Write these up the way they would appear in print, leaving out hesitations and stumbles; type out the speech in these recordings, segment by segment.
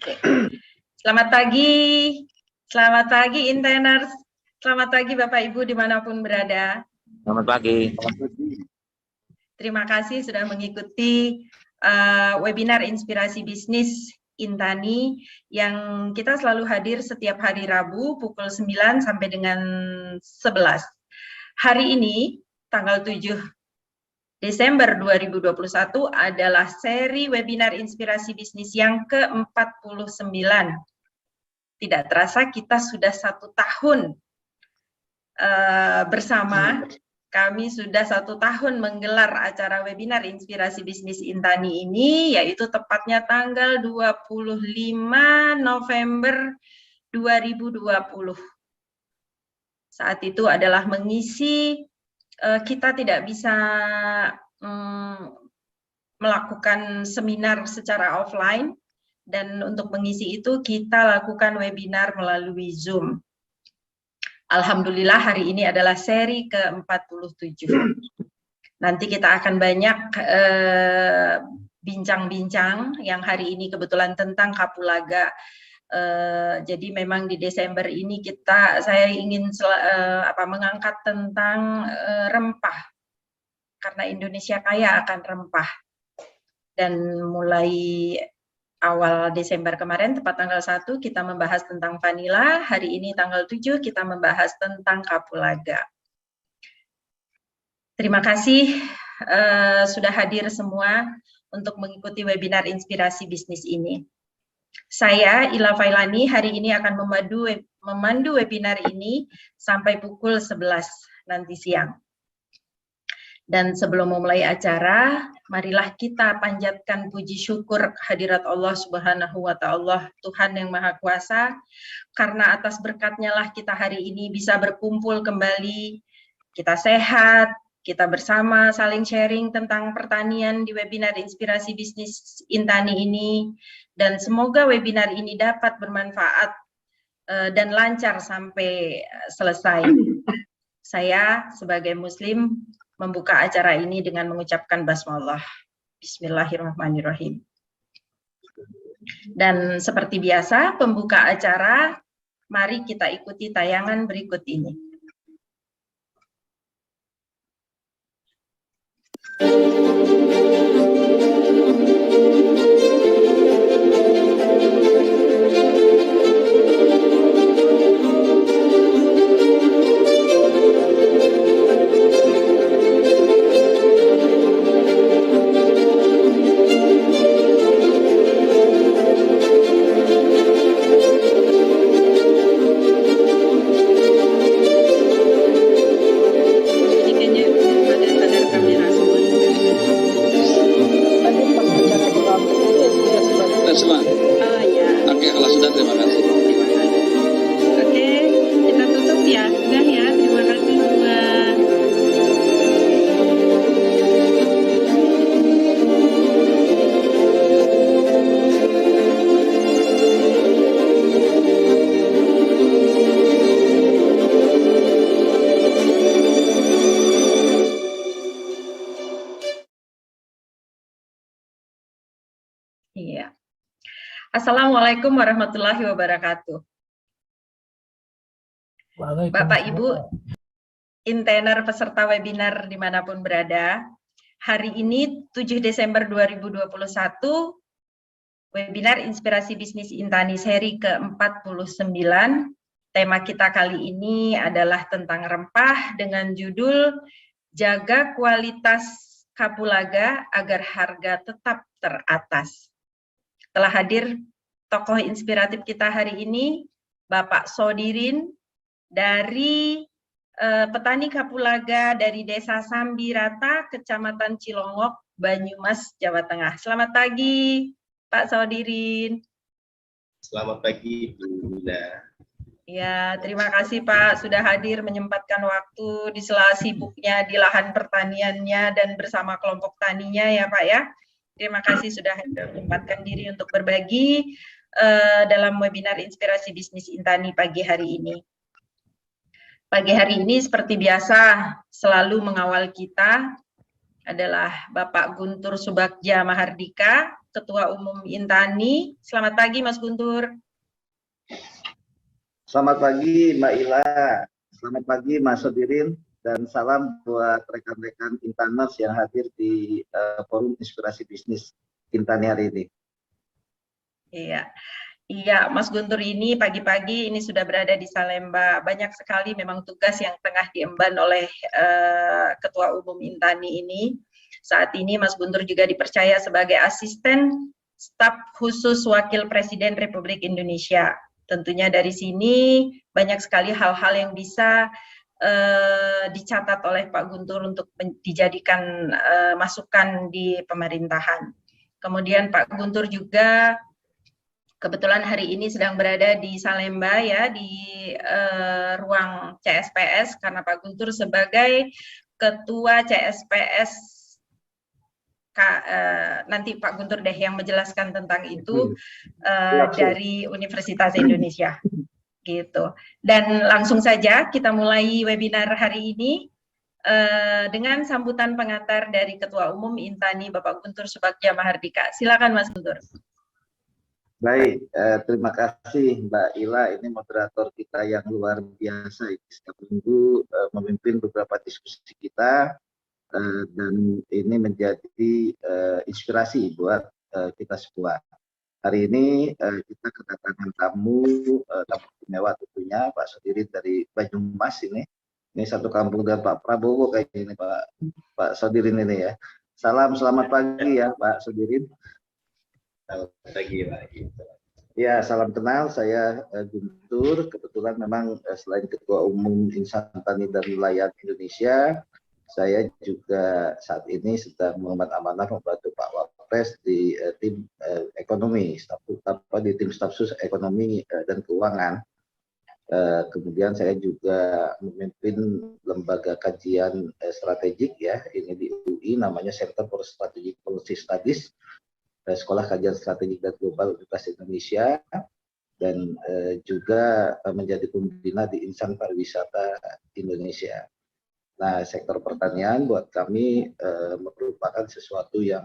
Oke. Selamat pagi Inteners, selamat pagi Bapak Ibu dimanapun berada. Selamat pagi. Terima kasih sudah mengikuti webinar Inspirasi Bisnis Intani yang kita selalu hadir setiap hari Rabu pukul 9 sampai dengan 11. Hari ini tanggal 7 Desember 2021 adalah seri webinar Inspirasi Bisnis yang ke-49. Tidak terasa kita sudah 1 tahun bersama. Kami sudah 1 tahun menggelar acara webinar Inspirasi Bisnis Intani ini, yaitu tepatnya tanggal 25 November 2020. Saat itu adalah mengisi, kita tidak bisa melakukan seminar secara offline, dan untuk mengisi itu kita lakukan webinar melalui Zoom. Alhamdulillah hari ini adalah seri ke-47. Nanti kita akan banyak bincang-bincang yang hari ini kebetulan tentang Kapulaga. Jadi memang di Desember ini saya ingin mengangkat tentang rempah, karena Indonesia kaya akan rempah. Dan mulai awal Desember kemarin, tepat tanggal 1, kita membahas tentang vanila. Hari ini tanggal 7, kita membahas tentang Kapulaga. Terima kasih sudah hadir semua untuk mengikuti webinar Inspirasi Bisnis ini. Saya, Ila Failani, hari ini akan memandu webinar ini sampai pukul 11 nanti siang. Dan sebelum memulai acara, marilah kita panjatkan puji syukur kehadirat Allah Subhanahu wa Ta'ala, Tuhan yang Maha Kuasa, karena atas berkatnya lah kita hari ini bisa berkumpul kembali, kita sehat, kita bersama saling sharing tentang pertanian di webinar Inspirasi Bisnis Intani ini, dan semoga webinar ini dapat bermanfaat dan lancar sampai selesai. Saya sebagai Muslim membuka acara ini dengan mengucapkan basmalah. Bismillahirrahmanirrahim. Dan seperti biasa, pembuka acara, mari kita ikuti tayangan berikut ini. Iya. Assalamualaikum warahmatullahi wabarakatuh. Bapak Ibu, Intener peserta webinar dimanapun berada, hari ini 7 Desember 2021, webinar Inspirasi Bisnis Intani seri ke-49. Tema kita kali ini adalah tentang rempah dengan judul Jaga Kualitas Kapulaga Agar Harga Tetap Teratas. Telah hadir tokoh inspiratif kita hari ini, Bapak Sodirin, dari petani Kapulaga dari Desa Sambirata, Kecamatan Cilongok, Banyumas, Jawa Tengah. Selamat pagi, Pak Sodirin. Selamat pagi, Bu Lina. Ya, terima kasih Pak sudah hadir menyempatkan waktu di sela sibuknya di lahan pertaniannya dan bersama kelompok taninya ya Pak ya. Terima kasih sudah menyempatkan diri untuk berbagi dalam webinar Inspirasi Bisnis Intani pagi hari ini. Pagi hari ini seperti biasa selalu mengawal kita adalah Bapak Guntur Subagja Mahardika Ketua Umum Intani. Selamat pagi Mas Guntur. Selamat pagi Mbak Ila, selamat pagi Mas Sodirin, dan salam buat rekan-rekan Intaners yang hadir di Forum Inspirasi Bisnis Intani hari ini. Iya, Mas Guntur ini pagi-pagi ini sudah berada di Salemba. Banyak sekali memang tugas yang tengah diemban oleh Ketua Umum Intani ini. Saat ini Mas Guntur juga dipercaya sebagai asisten staf khusus Wakil Presiden Republik Indonesia. Tentunya dari sini banyak sekali hal-hal yang bisa dicatat oleh Pak Guntur untuk dijadikan masukan di pemerintahan. Kemudian Pak Guntur juga kebetulan hari ini sedang berada di Salemba ya, di ruang CSPS, karena Pak Guntur sebagai Ketua CSPS, nanti Pak Guntur deh yang menjelaskan tentang itu, dari Universitas Indonesia. Gitu. Dan langsung saja kita mulai webinar hari ini dengan sambutan pengantar dari Ketua Umum Intani Bapak Guntur Subagja Mahardika. Silakan Mas Guntur. Baik, terima kasih Mbak Ila, ini moderator kita yang luar biasa. Setiap minggu memimpin beberapa diskusi kita, dan ini menjadi inspirasi buat kita semua. Hari ini kita kedatangan tamu istimewa tentunya, Pak Sodirin dari Banyumas ini. Ini satu kampung dengan Pak Prabowo kayak ini Pak Sodirin ini ya. Selamat pagi ya Pak Sodirin. Selamat pagi Pak. Ya, salam kenal. Saya Guntur. Kebetulan memang selain Ketua Umum Insan Tani dan Nelayan Indonesia, saya juga saat ini sedang mengemban amanah membantu Pak Wapres di tim ekonomi, di tim staf khusus ekonomi dan keuangan. Kemudian saya juga memimpin lembaga kajian strategik ya, ini di UI namanya Center for Strategic Policy Studies, Sekolah Kajian Strategik dan Global Universitas Indonesia, dan juga menjadi pembina di Insan Pariwisata Indonesia. Nah, sektor pertanian buat kami merupakan sesuatu yang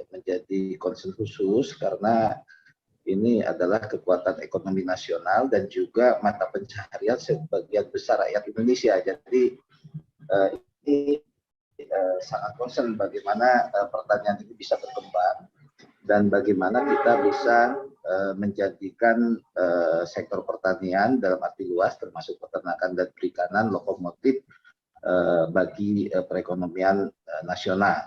menjadi concern khusus karena ini adalah kekuatan ekonomi nasional dan juga mata pencaharian sebagian besar rakyat Indonesia. Jadi ini sangat concern bagaimana pertanian ini bisa berkembang dan bagaimana kita bisa menjadikan sektor pertanian dalam arti luas termasuk peternakan dan perikanan lokomotif bagi perekonomian nasional.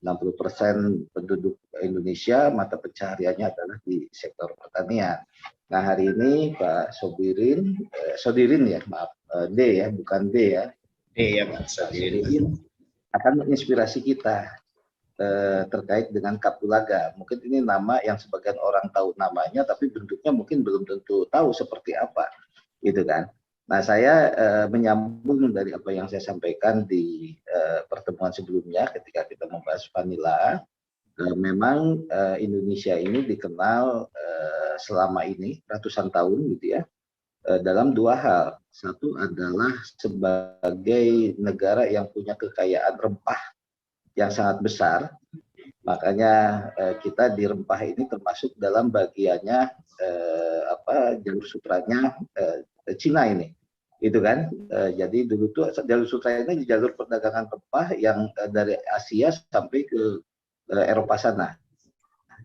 60% penduduk Indonesia mata pencahariannya adalah di sektor pertanian. Nah, hari ini Pak Sodirin ya, maaf, D ya, bukan D ya. D ya Pak Sodirin akan menginspirasi kita terkait dengan kapulaga. Mungkin ini nama yang sebagian orang tahu namanya, tapi bentuknya mungkin belum tentu tahu seperti apa, gitu kan. Nah, saya menyambung dari apa yang saya sampaikan di pertemuan sebelumnya ketika kita membahas vanila. Memang Indonesia ini dikenal selama ini ratusan tahun gitu ya, dalam dua hal. Satu adalah sebagai negara yang punya kekayaan rempah yang sangat besar. Makanya kita di rempah ini termasuk dalam bagiannya jalur sutranya Cina ini. Itu kan. Jadi dulu tuh jalur sutra ini jalur perdagangan rempah yang dari Asia sampai ke Eropa sana.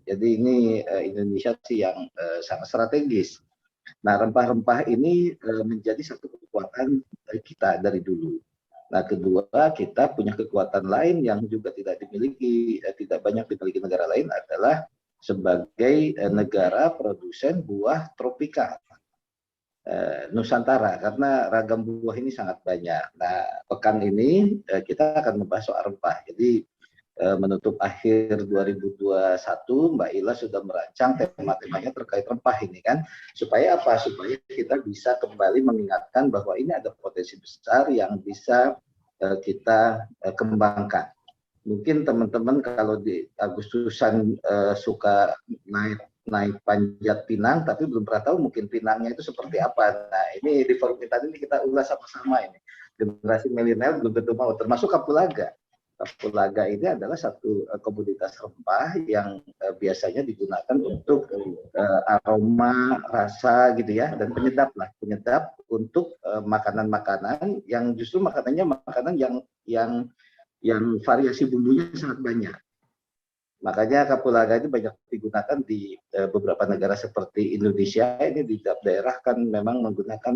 Jadi ini Indonesia sih yang sangat strategis. Nah, rempah-rempah ini menjadi satu kekuatan kita dari dulu. Nah, kedua, kita punya kekuatan lain yang juga tidak banyak dimiliki negara lain adalah sebagai negara produsen buah tropika Nusantara, karena ragam buah ini sangat banyak. Nah, pekan ini kita akan membahas soal rempah. Jadi menutup akhir 2021, Mbak Ila sudah merancang tema-temanya terkait rempah ini kan, supaya apa? Supaya kita bisa kembali mengingatkan bahwa ini ada potensi besar yang bisa kita kembangkan. Mungkin teman-teman kalau di Agustusan suka naik panjat pinang, tapi belum pernah tahu mungkin pinangnya itu seperti apa. Nah, ini di forum kita ini kita ulas sama-sama ini. Generasi milenial belum tentu mau, termasuk kapulaga. Kapulaga ini adalah satu komoditas rempah yang biasanya digunakan untuk aroma, rasa gitu ya, dan penyedap lah, penyedap untuk makanan-makanan yang justru makanannya makanan yang variasi bumbunya sangat banyak. Makanya kapulaga ini banyak digunakan di beberapa negara seperti Indonesia. Ini di tiap daerah kan memang menggunakan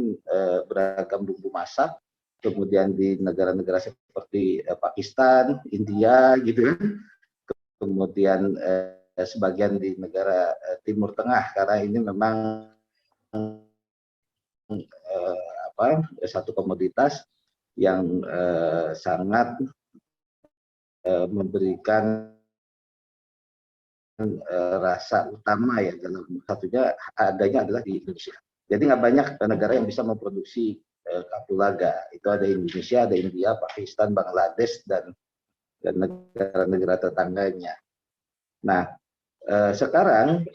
beragam bumbu masak. Kemudian di negara-negara seperti Pakistan, India gitu kan. Kemudian sebagian di negara Timur Tengah karena ini memang satu komoditas yang sangat memberikan rasa utama ya, dalam satunya adanya adalah di Indonesia. Jadi nggak banyak negara yang bisa memproduksi kapulaga. Itu ada Indonesia, ada India, Pakistan, Bangladesh, dan negara-negara tetangganya. Nah, sekarang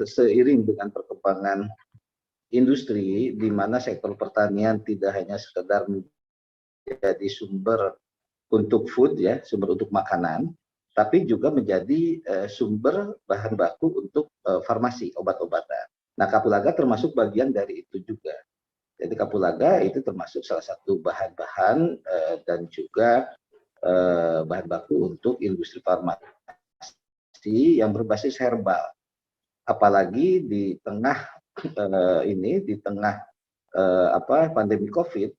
seiring dengan perkembangan industri, di mana sektor pertanian tidak hanya sekedar menjadi sumber untuk food ya, sumber untuk makanan, tapi juga menjadi sumber bahan baku untuk farmasi, obat-obatan. Nah, kapulaga termasuk bagian dari itu juga. Jadi kapulaga itu termasuk salah satu bahan-bahan dan juga bahan baku untuk industri farmasi yang berbasis herbal. Apalagi di tengah di tengah pandemi COVID,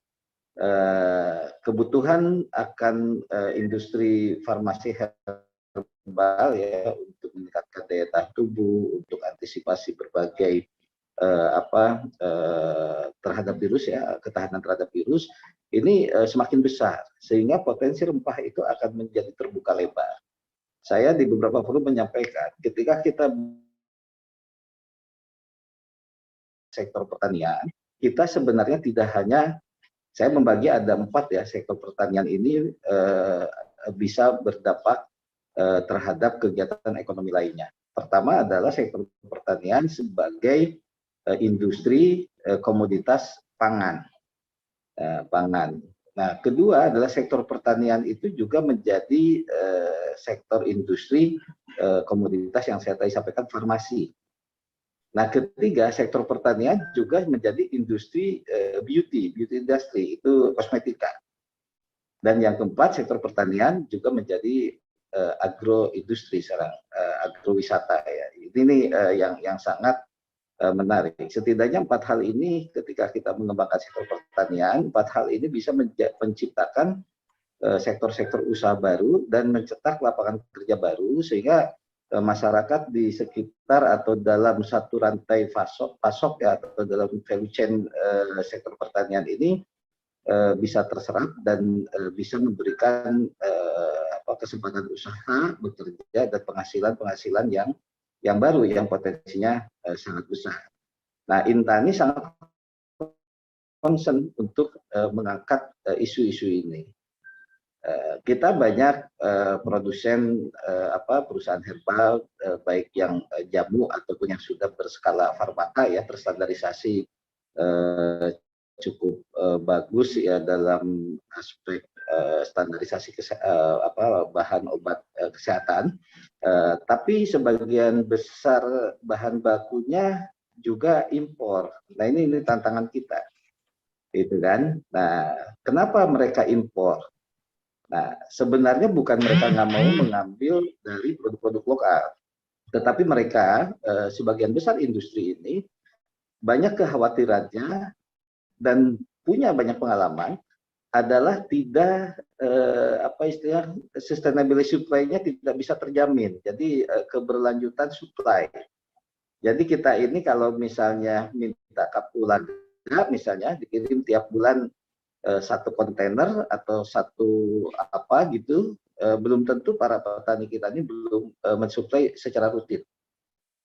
kebutuhan akan industri farmasi herbal ya untuk meningkatkan daya tahan tubuh, untuk antisipasi berbagai terhadap virus ya, ketahanan terhadap virus ini semakin besar, sehingga potensi rempah itu akan menjadi terbuka lebar. Saya di beberapa forum menyampaikan ketika kita sektor pertanian, kita sebenarnya tidak hanya, saya membagi ada 4 ya, sektor pertanian ini bisa berdampak terhadap kegiatan ekonomi lainnya. Pertama adalah sektor pertanian sebagai industri komoditas pangan. Nah, kedua adalah sektor pertanian itu juga menjadi sektor industri komoditas yang saya tadi sampaikan, farmasi. Nah, ketiga, sektor pertanian juga menjadi industri beauty industry, itu kosmetika. Dan yang keempat, sektor pertanian juga menjadi agroindustri, agrowisata ya. Ini yang sangat menarik. Setidaknya 4 hal ini ketika kita mengembangkan sektor pertanian, 4 hal ini bisa menciptakan sektor-sektor usaha baru dan mencetak lapangan kerja baru, sehingga masyarakat di sekitar atau dalam satu rantai pasok ya, atau dalam value chain sektor pertanian ini bisa terserap dan bisa memberikan kesempatan usaha bekerja dan penghasilan yang baru yang potensinya sangat besar. Nah, Intani sangat concern untuk mengangkat isu-isu ini. Kita banyak produsen perusahaan herbal baik yang jamu ataupun yang sudah berskala farmaka ya, terstandarisasi cukup bagus ya dalam aspek standarisasi bahan obat kesehatan, tapi sebagian besar bahan bakunya juga impor. Nah, ini tantangan kita, itu kan. Nah, kenapa mereka impor? Nah, sebenarnya bukan mereka nggak mau mengambil dari produk-produk lokal, tetapi mereka sebagian besar industri ini banyak kekhawatirannya dan punya banyak pengalaman adalah tidak sustainability supply-nya tidak bisa terjamin. Jadi keberlanjutan supply. Jadi kita ini kalau misalnya minta kapulaga misalnya dikirim tiap bulan 1 kontainer atau 1 gitu, belum tentu para petani kita ini belum mensuplai secara rutin,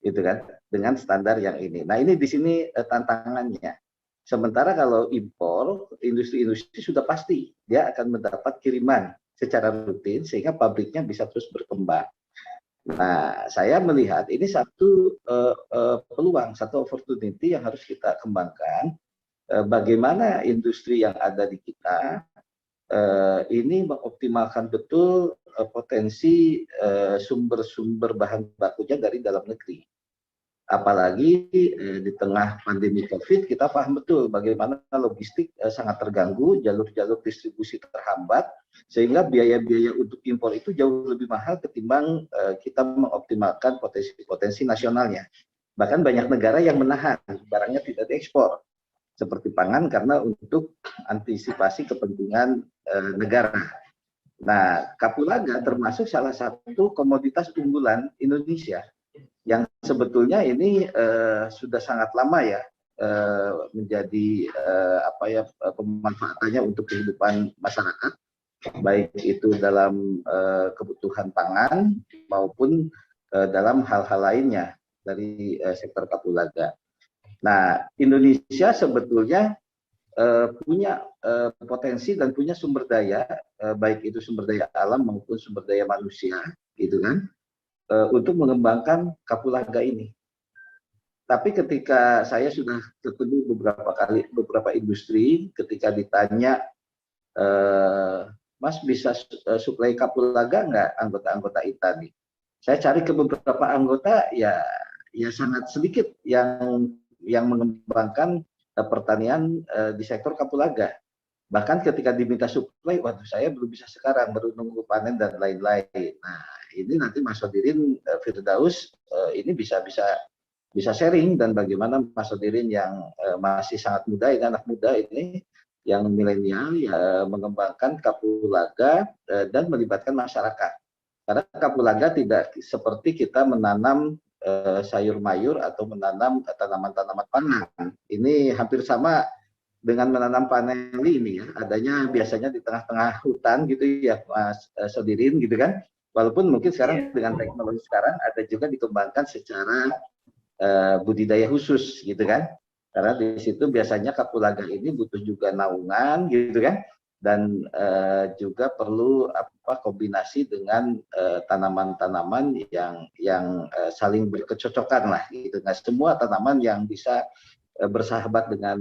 gitu kan, dengan standar yang ini. Nah, ini di sini tantangannya. Sementara kalau impor, industri-industri sudah pasti dia akan mendapat kiriman secara rutin sehingga pabriknya bisa terus berkembang. Nah, saya melihat ini satu peluang, satu opportunity yang harus kita kembangkan. Bagaimana industri yang ada di kita ini mengoptimalkan betul potensi sumber-sumber bahan bakunya dari dalam negeri. Apalagi di tengah pandemi COVID, kita paham betul bagaimana logistik sangat terganggu, jalur-jalur distribusi terhambat, sehingga biaya-biaya untuk impor itu jauh lebih mahal ketimbang kita mengoptimalkan potensi-potensi nasionalnya. Bahkan banyak negara yang menahan barangnya tidak diekspor, seperti pangan, karena untuk antisipasi kepentingan negara. Nah, kapulaga termasuk salah satu komoditas unggulan Indonesia yang sebetulnya ini sudah sangat lama ya menjadi pemanfaatannya untuk kehidupan masyarakat, baik itu dalam kebutuhan pangan maupun dalam hal-hal lainnya dari sektor kapulaga. Nah, Indonesia sebetulnya punya potensi dan punya sumber daya, baik itu sumber daya alam maupun sumber daya manusia, gitu kan, untuk mengembangkan kapulaga ini. Tapi ketika saya sudah ketemu beberapa industri, ketika ditanya, Mas bisa suplai kapulaga nggak anggota-anggota ITA nih? Saya cari ke beberapa anggota, ya sangat sedikit yang mengembangkan pertanian di sektor kapulaga. Bahkan ketika diminta suplai, waduh saya belum bisa sekarang, baru nunggu panen dan lain-lain. Nah, ini nanti Mas Sodirin Firdaus ini bisa sharing, dan bagaimana Mas Sodirin yang masih sangat muda, ini anak muda ini, yang milenial, ya, mengembangkan kapulaga dan melibatkan masyarakat. Karena kapulaga tidak seperti kita menanam sayur mayur atau menanam tanaman-tanaman pangan. Ini hampir sama dengan menanam paneli ini ya, adanya biasanya di tengah-tengah hutan gitu ya Mas Sodirin, gitu kan. Walaupun mungkin sekarang dengan teknologi sekarang ada juga dikembangkan secara budidaya khusus gitu kan. Karena di situ biasanya kapulaga ini butuh juga naungan gitu kan, dan juga perlu kombinasi dengan tanaman-tanaman yang saling berkecocokan lah gitu. Nah, semua tanaman yang bisa bersahabat dengan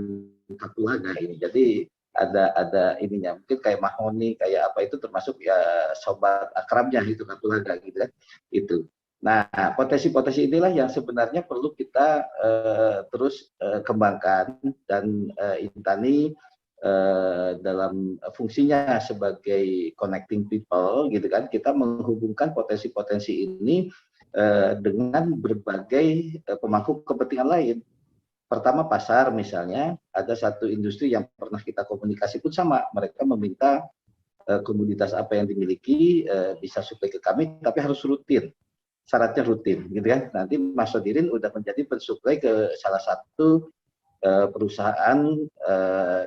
kapulaga ini. Jadi ada ininya, mungkin kayak mahoni, kayak apa, itu termasuk ya sobat akrabnya itu kapulaga gitu kan. Itu. Nah, potensi-potensi inilah yang sebenarnya perlu kita terus kembangkan, dan Intani dalam fungsinya sebagai connecting people gitu kan, kita menghubungkan potensi-potensi ini dengan berbagai pemangku kepentingan lain. Pertama pasar, misalnya ada satu industri yang pernah kita komunikasi pun sama, mereka meminta komoditas apa yang dimiliki bisa suplai ke kami, tapi harus rutin, syaratnya rutin gitu kan. Nanti Mas Sodirin udah menjadi pensuplai ke salah satu perusahaan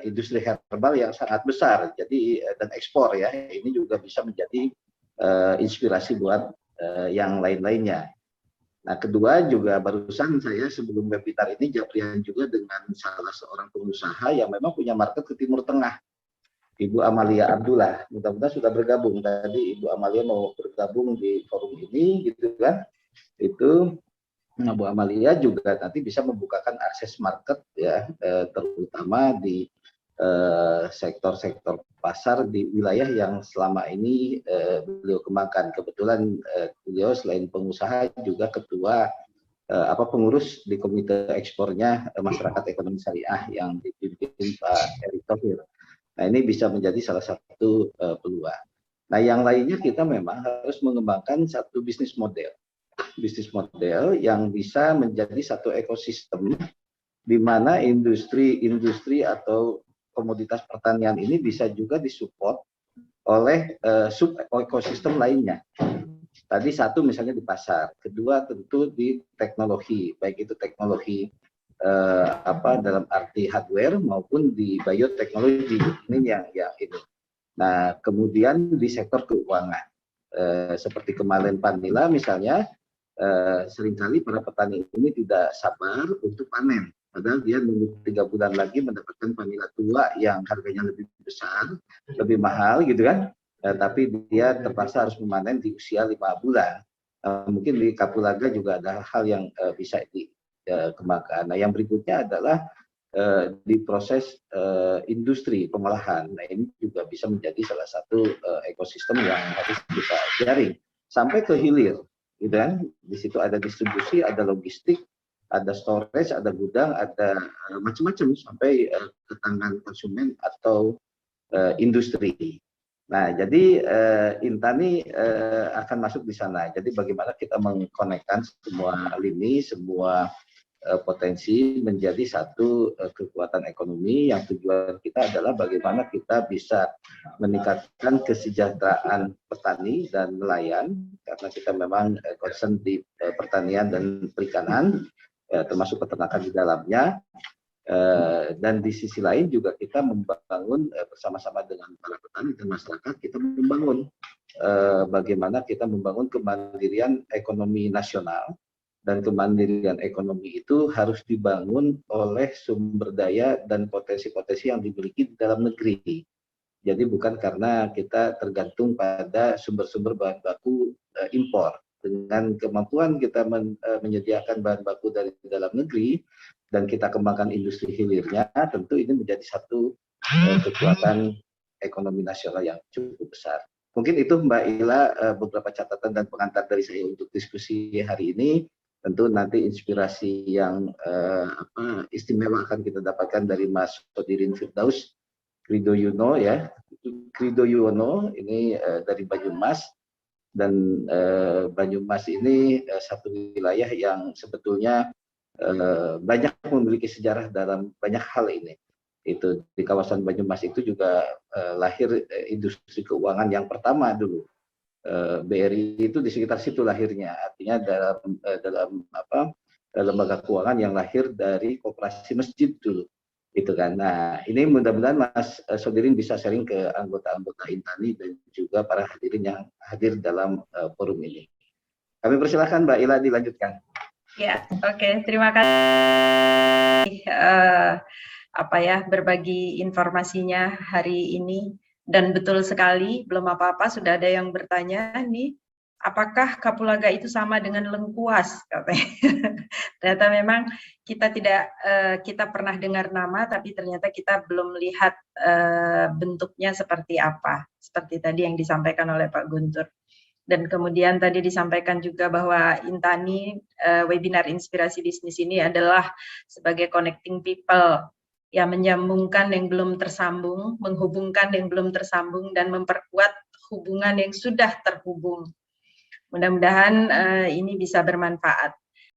industri herbal yang sangat besar, jadi dan ekspor ya, ini juga bisa menjadi inspirasi buat yang lain-lainnya. Nah, kedua juga barusan saya sebelum webinar ini japrian juga dengan salah seorang pengusaha yang memang punya market ke Timur Tengah, Ibu Amalia Abdullah. Mudah-mudahan sudah bergabung. Tadi Ibu Amalia mau bergabung di forum ini gitu kan. Itu Nah, Bu Amalia juga nanti bisa membukakan akses market ya, terutama di sektor-sektor pasar di wilayah yang selama ini beliau kembangkan. Kebetulan beliau selain pengusaha juga ketua pengurus di komite ekspornya masyarakat ekonomi syariah yang dipimpin Pak Erick Thohir. Nah, ini bisa menjadi salah satu peluang. Nah, yang lainnya kita memang harus mengembangkan satu bisnis model yang bisa menjadi satu ekosistem di mana industri atau komoditas pertanian ini bisa juga disupport oleh sub ekosistem lainnya. Tadi satu misalnya di pasar, kedua tentu di teknologi, baik itu teknologi dalam arti hardware maupun di bioteknologi, ini yang ini. Nah, kemudian di sektor keuangan, seperti kemarin Panila misalnya, seringkali para petani ini tidak sabar untuk panen, padahal dia nunggu 3 bulan lagi mendapatkan vanila tua yang harganya lebih besar, lebih mahal gitu kan, tapi dia terpaksa harus memanen di usia 5 bulan. Mungkin di kapulaga juga ada hal yang bisa dikembangkan. Nah, yang berikutnya adalah di proses industri pengolahan. Nah, ini juga bisa menjadi salah satu ekosistem yang harus kita jaring sampai ke hilir, gitu kan? Di situ ada distribusi, ada logistik, ada storage, ada gudang, ada macam-macam sampai ke tangan konsumen atau industri. Nah, jadi Intani akan masuk di sana. Jadi bagaimana kita mengkonekkan semua lini, semua potensi menjadi satu kekuatan ekonomi yang tujuan kita adalah bagaimana kita bisa meningkatkan kesejahteraan petani dan nelayan, karena kita memang concern di pertanian dan perikanan, termasuk peternakan di dalamnya. Dan di sisi lain juga kita membangun bersama-sama dengan para petani dan masyarakat, kita membangun bagaimana kita membangun kemandirian ekonomi nasional, dan kemandirian ekonomi itu harus dibangun oleh sumber daya dan potensi-potensi yang dimiliki di dalam negeri. Jadi bukan karena kita tergantung pada sumber-sumber bahan baku impor. Dengan kemampuan kita menyediakan bahan baku dari dalam negeri, dan kita kembangkan industri hilirnya, tentu ini menjadi satu kekuatan ekonomi nasional yang cukup besar. Mungkin itu Mbak Ila beberapa catatan dan pengantar dari saya untuk diskusi hari ini. Tentu nanti inspirasi yang istimewa akan kita dapatkan dari Mas Sodirin Firdaus Kridoyono, ya. Kridoyono ini dari Banyumas, dan Banyumas ini satu wilayah yang sebetulnya banyak memiliki sejarah dalam banyak hal ini. Itu di kawasan Banyumas itu juga lahir industri keuangan yang pertama dulu. BRI itu di sekitar situ lahirnya, artinya dalam lembaga keuangan yang lahir dari koperasi masjid dulu, gitu kan. Nah, ini mudah-mudahan Mas Sodirin bisa sharing ke anggota-anggota Intani dan juga para hadirin yang hadir dalam forum ini. Kami persilahkan Mbak Ila dilanjutkan. Ya, oke. Terima kasih berbagi informasinya hari ini. Dan betul sekali, belum apa-apa sudah ada yang bertanya nih, apakah kapulaga itu sama dengan lengkuas? Katanya. Ternyata memang kita pernah dengar nama, tapi ternyata kita belum lihat bentuknya seperti apa. Seperti tadi yang disampaikan oleh Pak Guntur. Dan kemudian tadi disampaikan juga bahwa Intani webinar inspirasi bisnis ini adalah sebagai connecting people, yang menyambungkan yang belum tersambung, menghubungkan yang belum tersambung, dan memperkuat hubungan yang sudah terhubung. Mudah-mudahan ini bisa bermanfaat.